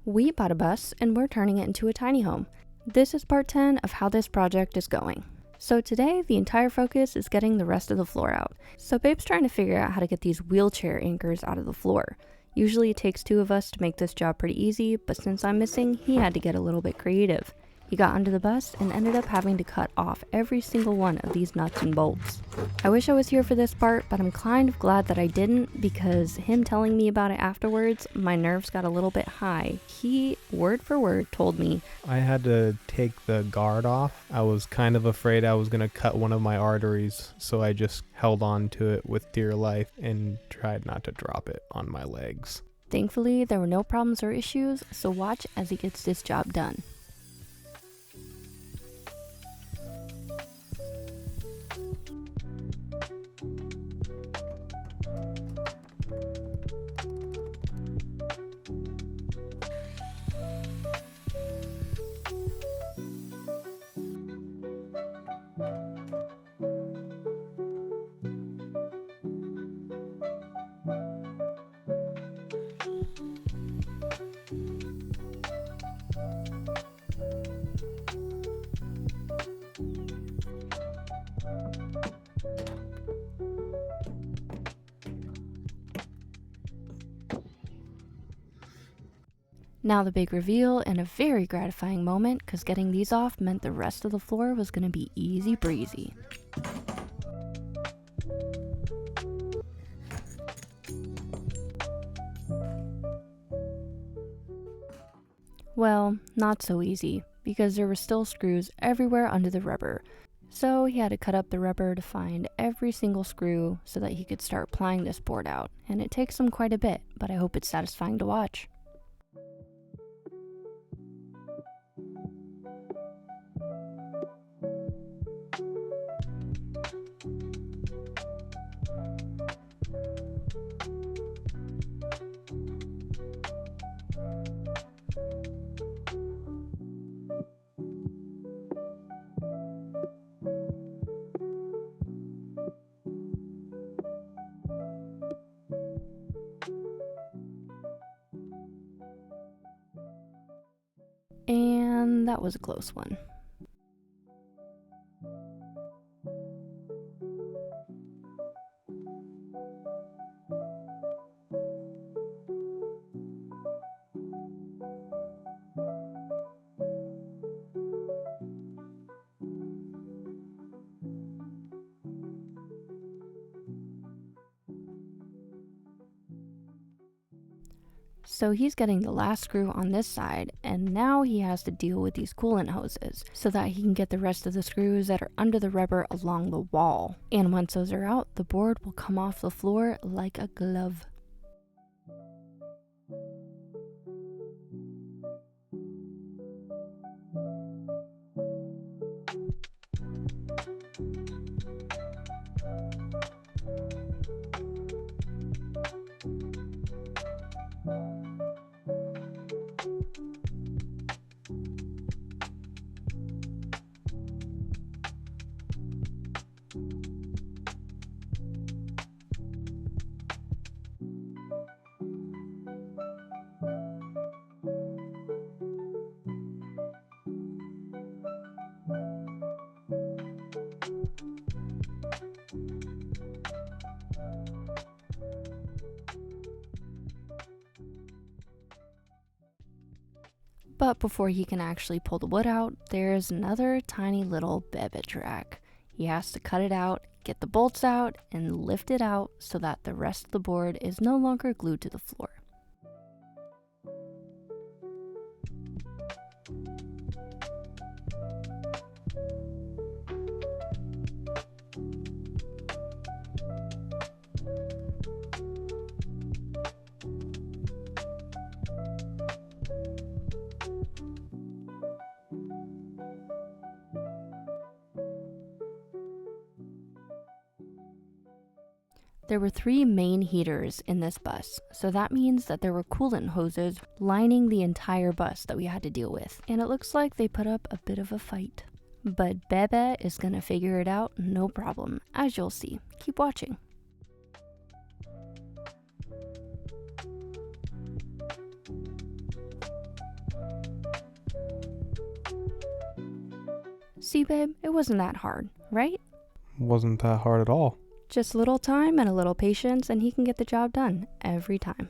We bought a bus and we're turning it into a tiny home. This is part 10 of how this project is going. So today, the entire focus is getting the rest of the floor out. So Babe's trying to figure out how to get these wheelchair anchors out of the floor. Usually it takes two of us to make this job pretty easy, but since I'm missing, he had to get a little bit creative. He got onto the bus and ended up having to cut off every single one of these nuts and bolts. I wish I was here for this part, but I'm kind of glad that I didn't, because him telling me about it afterwards, my nerves got a little bit high. He, word for word, told me, I had to take the guard off. I was kind of afraid I was going to cut one of my arteries, so I just held on to it with dear life and tried not to drop it on my legs. Thankfully, there were no problems or issues, so watch as he gets this job done. Now the big reveal, and a very gratifying moment, because getting these off meant the rest of the floor was going to be easy breezy. Well, not so easy, because there were still screws everywhere under the rubber. So he had to cut up the rubber to find every single screw so that he could start plying this board out. And it takes him quite a bit, but I hope it's satisfying to watch. And that was a close one. So he's getting the last screw on this side, and now he has to deal with these coolant hoses so that he can get the rest of the screws that are under the rubber along the wall. And once those are out, the board will come off the floor like a glove. But before he can actually pull the wood out, there's another tiny little bebe track. He has to cut it out, get the bolts out, and lift it out so that the rest of the board is no longer glued to the floor. There were 3 main heaters in this bus, so that means that there were coolant hoses lining the entire bus that we had to deal with, and it looks like they put up a bit of a fight. But Bebe is gonna figure it out no problem, as you'll see. Keep watching. See, babe, it wasn't that hard, right? Wasn't that hard at all. Just a little time and a little patience, and he can get the job done every time.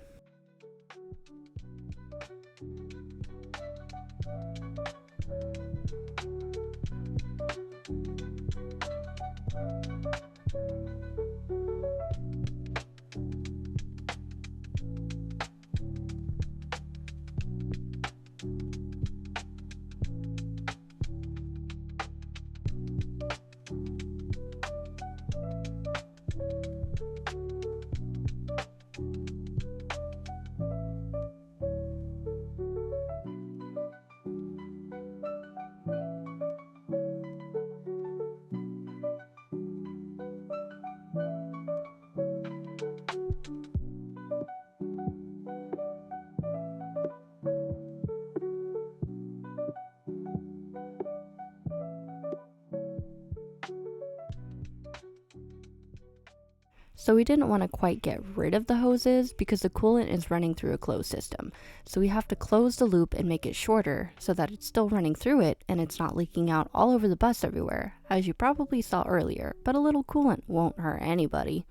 So we didn't want to quite get rid of the hoses because the coolant is running through a closed system. So we have to close the loop and make it shorter so that it's still running through it and it's not leaking out all over the bus everywhere, as you probably saw earlier, but a little coolant won't hurt anybody.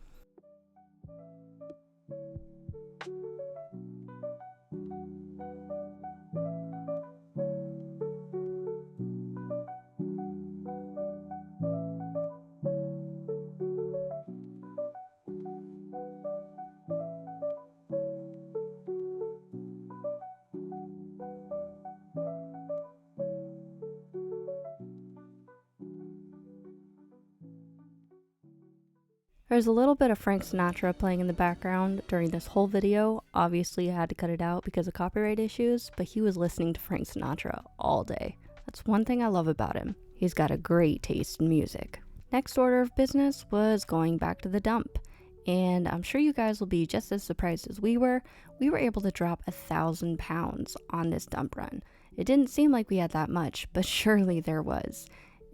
There's a little bit of Frank Sinatra playing in the background during this whole video. Obviously I had to cut it out because of copyright issues, but he was listening to Frank Sinatra all day. That's one thing I love about him. He's got a great taste in music. Next order of business was going back to the dump. And I'm sure you guys will be just as surprised as we were. We were able to drop 1,000 pounds on this dump run. It didn't seem like we had that much, but surely there was.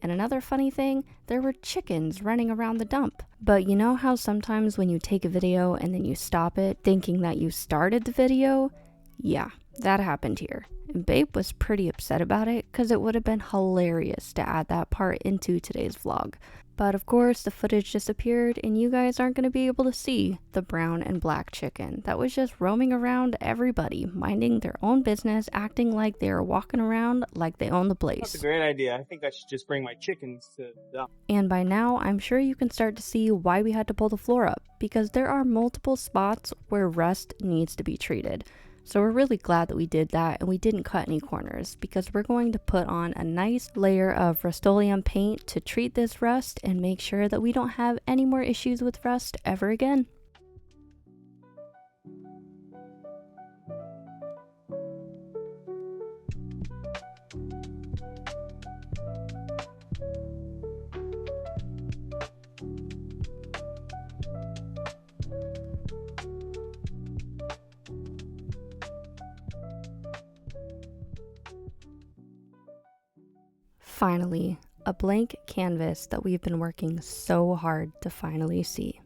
And another funny thing, there were chickens running around the dump. But you know how sometimes when you take a video and then you stop it thinking that you started the video? Yeah, that happened here. And Babe was pretty upset about it because it would have been hilarious to add that part into today's vlog. But of course, the footage disappeared and you guys aren't going to be able to see the brown and black chicken that was just roaming around everybody, minding their own business, acting like they are walking around like they own the place. That's a great idea. I think I should just bring my chickens to the dump. And by now, I'm sure you can start to see why we had to pull the floor up, because there are multiple spots where rust needs to be treated. So we're really glad that we did that and we didn't cut any corners, because we're going to put on a nice layer of Rust-Oleum paint to treat this rust and make sure that we don't have any more issues with rust ever again. Finally, a blank canvas that we've been working so hard to finally see.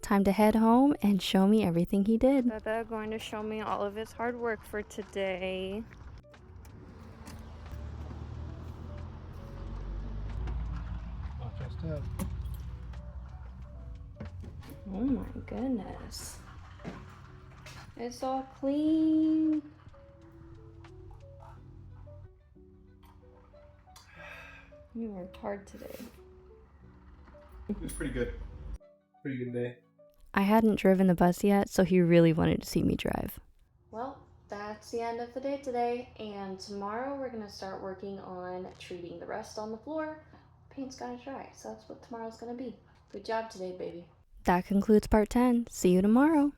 Time to head home and show me everything he did. Baba going to show me all of his hard work for today. Not just up. Oh my goodness. It's all clean. You worked hard today. It was pretty good. Pretty good day. I hadn't driven the bus yet, so he really wanted to see me drive. Well, that's the end of the day today, and tomorrow we're going to start working on treating the rust on the floor. Paint's gotta dry, so that's what tomorrow's going to be. Good job today, baby. That concludes part 10. See you tomorrow.